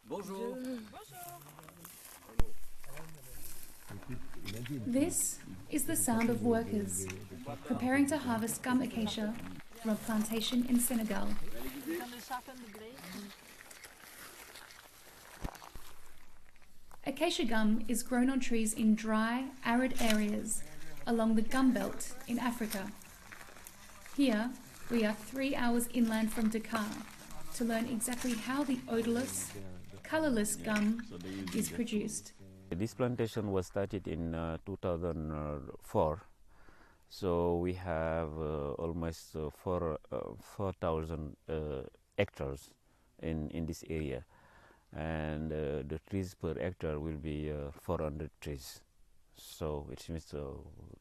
Bonjour. This is the sound of workers preparing to harvest gum acacia from a plantation in Senegal. Acacia gum is grown on trees in dry, arid areas along the gum belt in Africa. Here, we are 3 hours inland from Dakar to learn exactly how the odorless, colourless gum is produced. This plantation was started in 2004, so we have almost 4,000 hectares in this area, and the trees per hectare will be 400 trees. So it means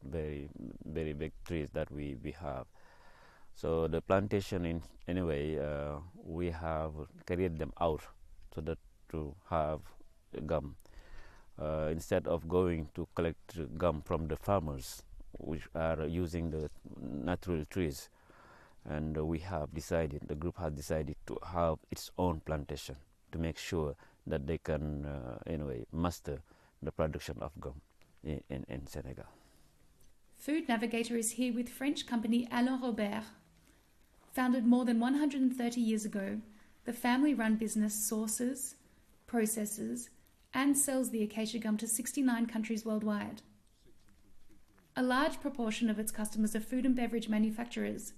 very big trees that we have. So the plantation, we have carried them out so that to have gum. Instead of going to collect gum from the farmers, which are using the natural trees, and the group has decided to have its own plantation to make sure that they can master the production of gum in Senegal. Food Navigator is here with French company Alland Robert. Founded more than 130 years ago, the family-run business sources, processes, and sells the acacia gum to 69 countries worldwide. A large proportion of its customers are food and beverage manufacturers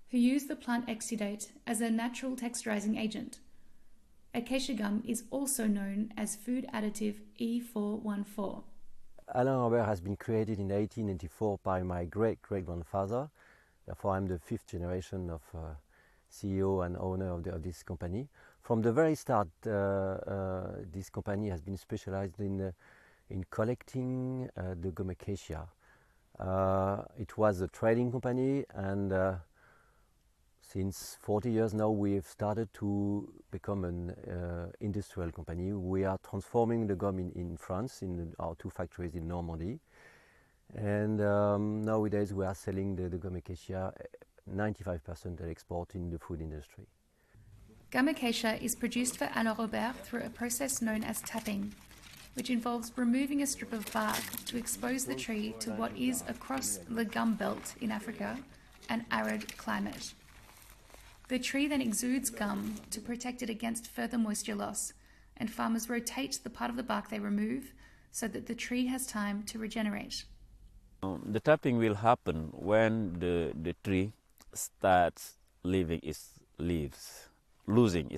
who use the plant exudate as a natural texturizing agent. Acacia gum is also known as food additive E414. Alland Robert has been created in 1894 by my great-great-grandfather. Therefore, I'm the fifth generation of CEO and owner of this company. From the very start, this company has been specialized in collecting the gum acacia. It was a trading company, and since 40 years now, we've started to become an industrial company. We are transforming the gum in France, in our two factories in Normandy. And nowadays we are selling the gum acacia 95% at export in the food industry. Gum acacia is produced for Alland Robert through a process known as tapping, which involves removing a strip of bark to expose the tree to what is, across the gum belt in Africa, an arid climate. The tree then exudes gum to protect it against further moisture loss, and farmers rotate the part of the bark they remove so that the tree has time to regenerate. The tapping will happen when the tree starts losing its leaves. When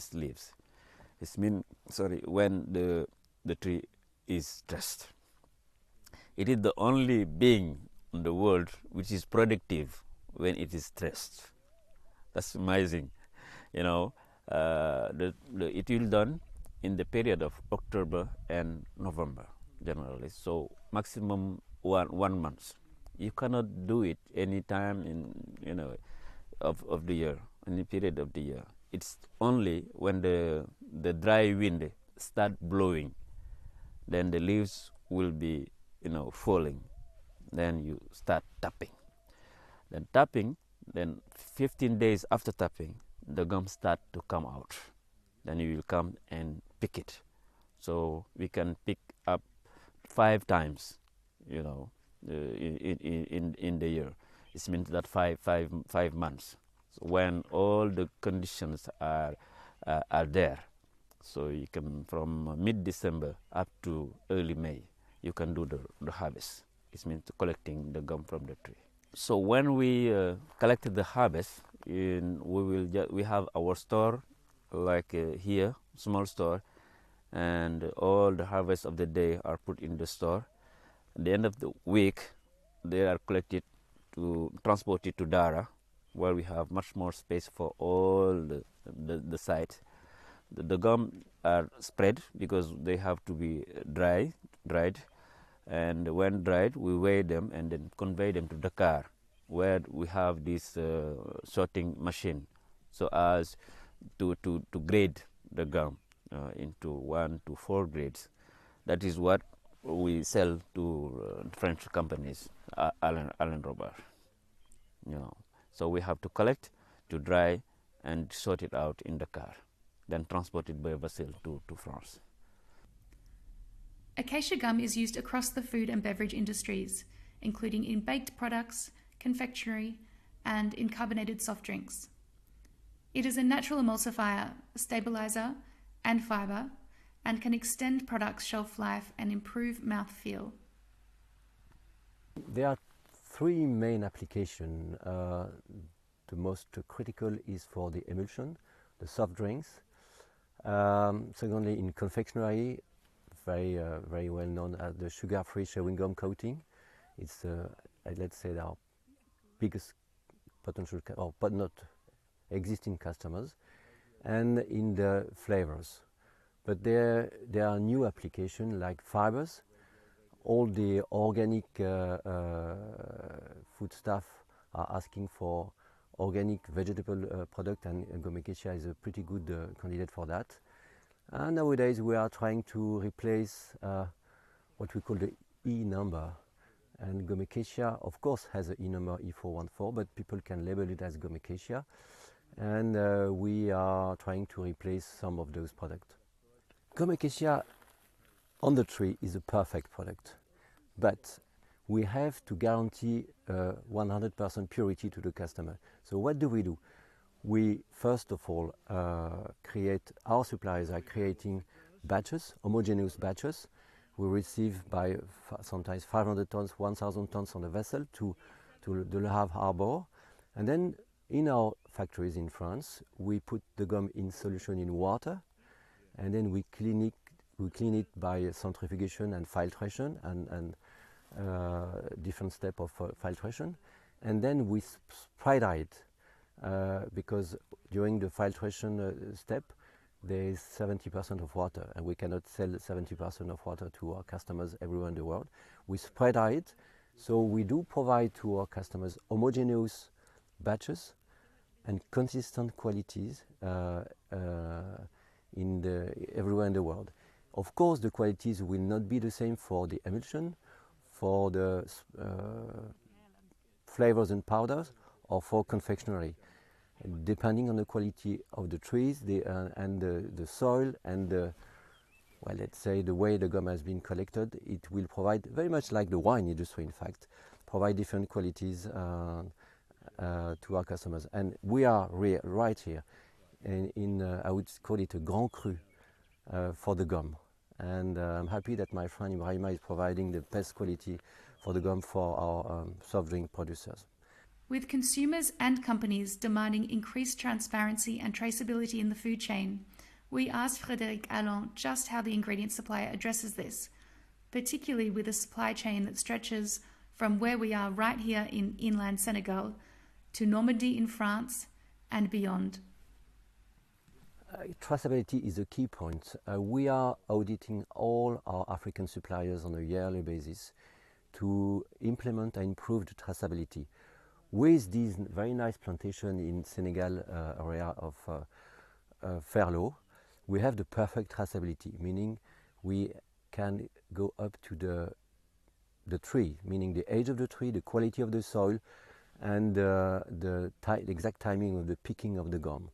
the tree is stressed. It is the only being in the world which is productive when it is stressed. That's amazing, It will done in the period of October and November generally. So maximum one month. You cannot do it any time of the year, any period of the year. It's only when the dry wind start blowing, then the leaves will be falling. Then you start tapping. Then 15 days after tapping, the gum start to come out. Then you will come and pick it. So we can pick up 5 times, in the year. It means that five months. So when all the conditions are there, so you can from mid-December up to early May, you can do the harvest. It means collecting the gum from the tree. So when we collected the harvest, we have our store, like here, small store, and all the harvest of the day are put in the store. At the end of the week, they are collected transported to Dara, where we have much more space for all the site. The gum are spread because they have to be dried, and when dried, we weigh them and then convey them to Dakar, where we have this sorting machine, so as to grade the gum into 1 to 4 grades. That is what we sell to French companies, Alland Robert. So we have to collect, to dry, and sort it out in Dakar. then transported by vessel to France. Acacia gum is used across the food and beverage industries, including in baked products, confectionery, and in carbonated soft drinks. It is a natural emulsifier, stabilizer, and fiber, and can extend products' shelf life and improve mouthfeel. There are three main applications. The most critical is for the emulsion, the soft drinks. Secondly, in confectionery, very well known as the sugar-free chewing gum coating. It's, let's say, our biggest potential, but not existing customers, and in the flavors. But there are new applications like fibers. All the organic foodstuff are asking for organic vegetable product, and gum acacia is a pretty good candidate for that. And nowadays we are trying to replace what we call the E number. And gum acacia, of course, has an E number E414, but people can label it as gum acacia. And we are trying to replace some of those products. Gum acacia on the tree is a perfect product, but we have to guarantee 100% purity to the customer. So what do? We first of all our suppliers are creating batches, homogeneous batches. We receive by sometimes 500 tons, 1,000 tons on a vessel to the Le Havre harbor, and then in our factories in France, we put the gum in solution in water, and then we clean it by centrifugation and filtration and different step of filtration, and then we spray dry it because during the filtration step there is 70% of water, and we cannot sell 70% of water to our customers everywhere in the world. We spray dry it, so we do provide to our customers homogeneous batches and consistent qualities everywhere in the world. Of course, the qualities will not be the same for the emulsion, for the flavors and powders, or for confectionery. Depending on the quality of the trees and the soil and let's say the way the gum has been collected, it will provide, very much like the wine industry in fact, provide different qualities to our customers. And we are right here in I would call it a grand cru for the gum. And I'm happy that my friend Ibrahima is providing the best quality for the gum for our soft drink producers. With consumers and companies demanding increased transparency and traceability in the food chain, we asked Frédéric Alland just how the ingredient supplier addresses this, particularly with a supply chain that stretches from where we are right here in inland Senegal to Normandy in France and beyond. Traceability is a key point. We are auditing all our African suppliers on a yearly basis to implement and improve the traceability. With this very nice plantation in Senegal area of Ferlo, we have the perfect traceability, meaning we can go up to the tree, meaning the age of the tree, the quality of the soil, and the exact timing of the picking of the gum.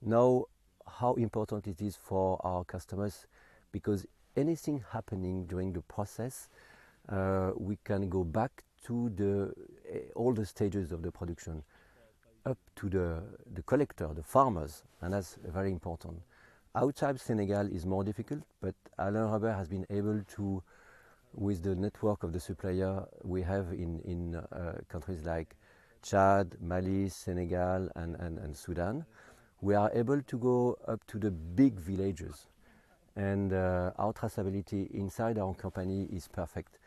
Now, how important it is for our customers, because anything happening during the process, we can go back to all the stages of the production, up to the collector, the farmers, and that's very important. Outside Senegal is more difficult, but Alland Robert has been able to, with the network of the supplier we have in countries like Chad, Mali, Senegal, and Sudan, we are able to go up to the big villages, and our traceability inside our company is perfect.